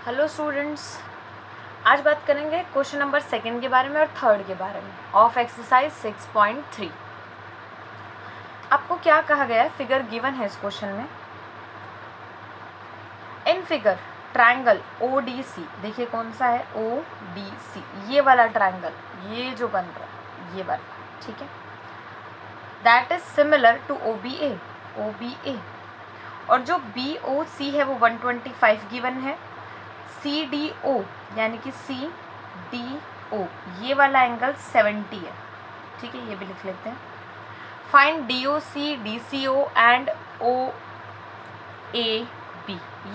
Hello students, आज बात करेंगे क्वेश्चन नंबर 2 के बारे में और 3 के बारे में ऑफ एक्सरसाइज 6.3। आपको क्या कहा गया है? फिगर गिवन है इस क्वेश्चन में। इन फिगर ट्रायंगल ODC, देखिए कौन सा है ODC, ये वाला ट्रायंगल, ये जो बन रहा है ये वाला, ठीक है, that is similar to OBA, और जो BOC है वो 125 गिवन है। CDO यानी कि CDO ये वाला एंगल 70 है, ठीक है, ये भी लिख लेते हैं। Find DOC, DCO and OAB,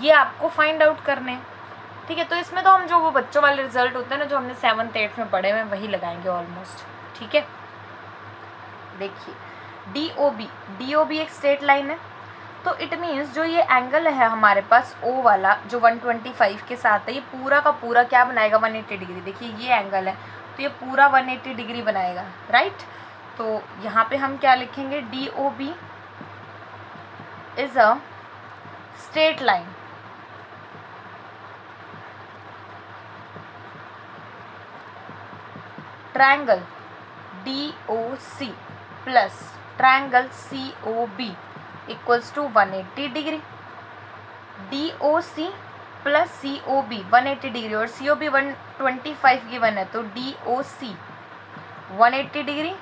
ये आपको फाइंड आउट करने हैं, ठीक है। तो इसमें तो हम जो वो बच्चों वाले रिजल्ट होते हैं ना, जो हमने 7th 8th में पढ़े हुए, वही लगाएंगे ऑलमोस्ट, ठीक है। देखिए DOB एक स्ट्रेट लाइन है, तो इट मीन्स जो ये एंगल है हमारे पास O वाला जो 125 के साथ है, ये पूरा का पूरा क्या बनाएगा? 180 डिग्री। देखिए ये एंगल है तो ये पूरा 180 डिग्री बनाएगा, राइट। तो यहाँ पे हम क्या लिखेंगे? DOB is a straight line triangle DOC plus triangle COB equals to 180 degree. DOC plus COB 180 degree और COB 125 गिवन है, तो DOC 180 डिग्री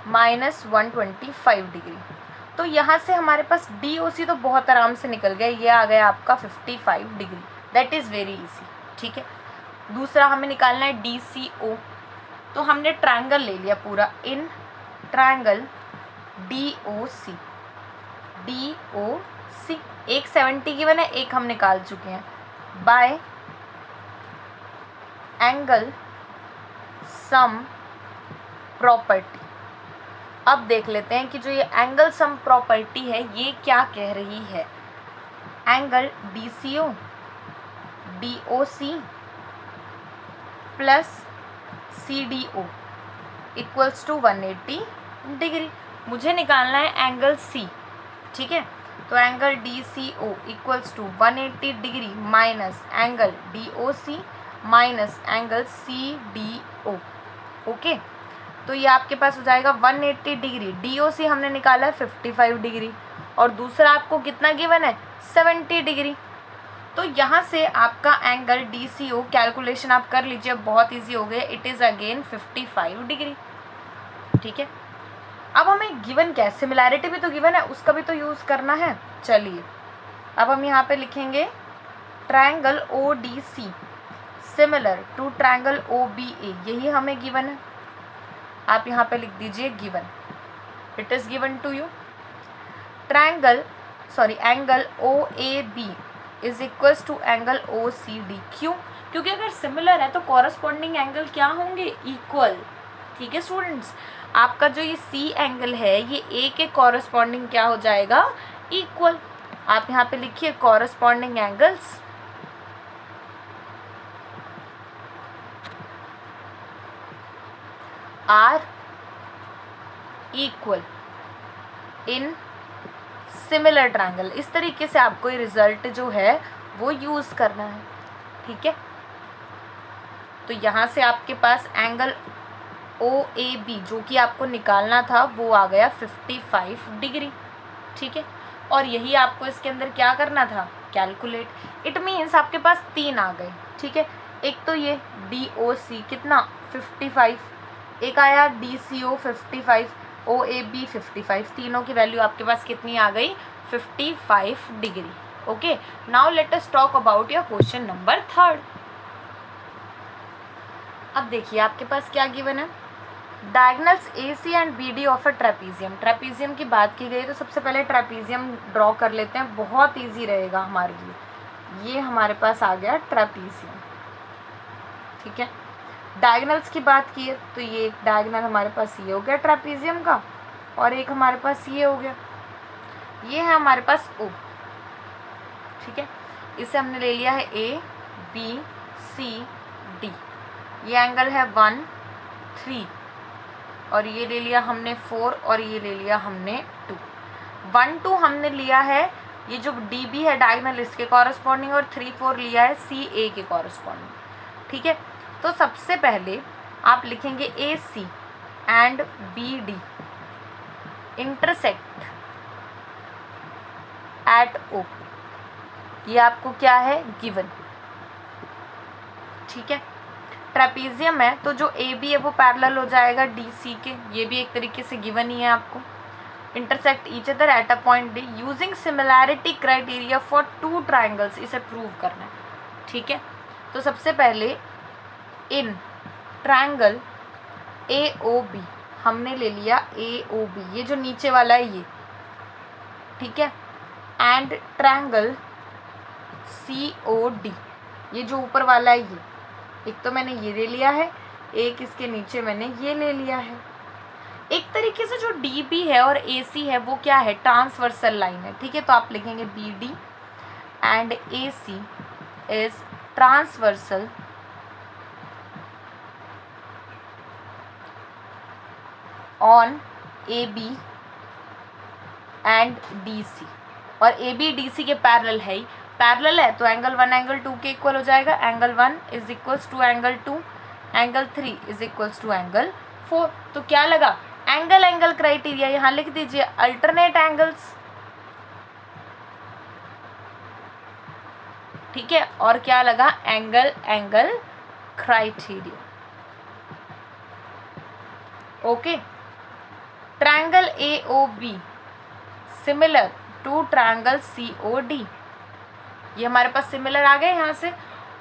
माइनस 125 डिग्री। तो यहाँ से हमारे पास DOC तो बहुत आराम से निकल गया, ये आ गया आपका 55 degree. That is very easy, ठीक है। दूसरा हमें निकालना है DCO, तो हमने ट्रायंगल ले लिया पूरा। इन ट्रायंगल DOC एक 70 गिवन है, एक हम निकाल चुके हैं, बाय एंगल सम प्रॉपर्टी। अब देख लेते हैं कि जो ये एंगल सम प्रॉपर्टी है ये क्या कह रही है। Angle DCO DOC plus CDO equals to 180 degree. मुझे निकालना है एंगल C, ठीक है। तो angle DCO equals to 180 degree minus angle DOC minus angle CDO, okay. तो ये आपके पास हो जाएगा 180 डिग्री। DOC हमने निकाला है 55 डिग्री और दूसरा आपको कितना गिवन है? 70 डिग्री। तो यहाँ से आपका एंगल DCO कैलकुलेशन आप कर लीजिए, बहुत इजी हो गया। इट इज़ अगेन 55 डिग्री, ठीक है। अब हमें गिवन क्या है? सिमिलैरिटी भी तो गिवन है, उसका भी तो यूज़ करना है। चलिए अब हम यहाँ पे लिखेंगे triangle ODC similar to triangle OBA, यही हमें गिवन है। आप यहाँ पे लिख दीजिए given, it is given to you. Angle OAB is equals to angle OCD। क्यों? क्योंकि अगर सिमिलर है तो कॉरस्पॉन्डिंग एंगल क्या होंगे? इक्वल, ठीक है स्टूडेंट्स। आपका जो ये C एंगल है ये A के कॉरस्पॉन्डिंग क्या हो जाएगा? इक्वल। आप यहाँ पे लिखिए corresponding angles are equal in similar triangle. इस तरीके से आपको ये रिजल्ट जो है वो यूज़ करना है, ठीक है। तो यहाँ से आपके पास एंगल OAB जो कि आपको निकालना था वो आ गया 55 डिग्री, ठीक है। और यही आपको इसके अंदर क्या करना था? कैलकुलेट। इट मीन्स आपके पास 3 आ गए, ठीक है। एक तो ये DOC कितना? 55, एक आया DCO 55, OAB 55, तीनों की वैल्यू आपके पास कितनी आ गई? 55 degree, okay. Now let us talk about your question number 3। अब देखिए आपके पास क्या गिवन है? Diagonals AC and BD of a trapezium. Trapezium की बात की गई तो सबसे पहले ट्रेपीजियम ड्रॉ कर लेते हैं, बहुत इजी रहेगा हमारे लिए। ये हमारे पास आ गया ट्रेपीजियम, ठीक है। डायगोनल्स की बात की है तो ये एक डायगोनल हमारे पास ये हो गया ट्रेपीजियम का, और एक हमारे पास ये हो गया, ये है हमारे पास O, ठीक है। इसे हमने ले लिया है ABCD। ये एंगल है 1 3 और ये ले लिया हमने 4 और ये ले लिया हमने 2। 1 2 हमने लिया है ये जो डी बी है डायगोनल इसके कॉरस्पॉन्डिंग, और 3 4 लिया है सी ए के कॉरस्पॉन्डिंग, ठीक है। तो सबसे पहले आप लिखेंगे A C and B D intersect at O, ये आपको क्या है गिवन, ठीक है। ट्रेपीजियम है तो जो ए बी है वो पैरेलल हो जाएगा डी सी के, ये भी एक तरीके से गिवन ही है आपको। Intersect each other at a point D using similarity criteria for 2 triangles, इसे प्रूव करना है, ठीक है। तो सबसे पहले in triangle A o B, हमने ले लिया ए ओ बी, ये जो नीचे वाला है ये, ठीक है, and triangle c o d, ये जो ऊपर वाला है ये, एक तो मैंने ये ले लिया है, एक इसके नीचे मैंने ये ले लिया है। एक तरीके से जो डी बी है और ए सी है वो क्या है ट्रांसवर्सल लाइन है, ठीक है। तो आप लिखेंगे b d and a c is transversal on a b and d c, और ए बी डी सी के पैरेलल है ही, पैरेलल है तो एंगल 1 एंगल 2 के इक्वल हो जाएगा, angle 1 is equals to angle 2, angle 3 is equals to angle 4। तो क्या लगा एंगल एंगल क्राइटेरिया, यहाँ लिख दीजिए अल्टरनेट एंगल्स, ठीक है, और क्या लगा angle angle criteria, okay. Triangle a o b similar to triangle c o d, ये हमारे पास सिमिलर आ गए यहाँ से,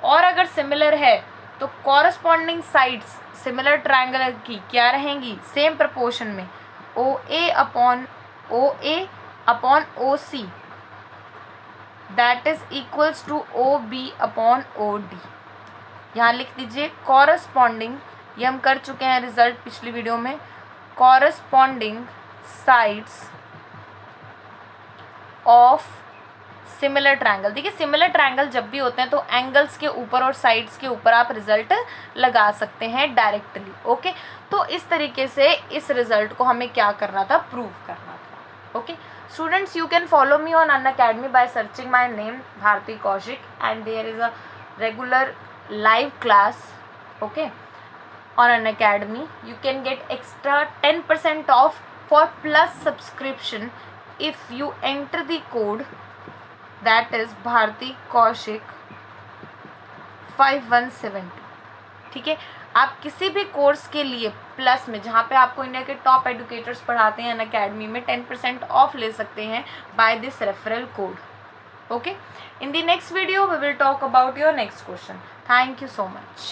और अगर सिमिलर है तो कॉरस्पॉन्डिंग साइड्स सिमिलर ट्रायंगल की क्या रहेंगी सेम प्रपोर्शन में, O A upon O C that is equals to O B upon O D. यहाँ लिख दीजिए कॉरस्पॉन्डिंग, ये हम कर चुके हैं रिजल्ट पिछली वीडियो में, corresponding sides of similar triangle. देखिए सिमिलर ट्रायंगल जब भी होते हैं तो एंगल्स के ऊपर और साइड्स के ऊपर आप रिजल्ट लगा सकते हैं डायरेक्टली, ओके। तो इस तरीके से इस रिजल्ट को हमें क्या करना था प्रूव करना था, ओके। Students you can follow me on Unacademy by searching my name Bharti Kaushik and there is a regular live class, okay, on Unacademy. You can get extra 10% off for plus subscription if you enter the code that is Bharti Kaushik 5172, ठीक है। आप किसी भी course के लिए plus में जहाँ पे आपको इंडिया के टॉप एडुकेटर्स पढ़ाते हैं अनअकैडमी में 10% ऑफ ले सकते हैं by this referral code, okay. In the next video we will talk about your next question. Thank you so much.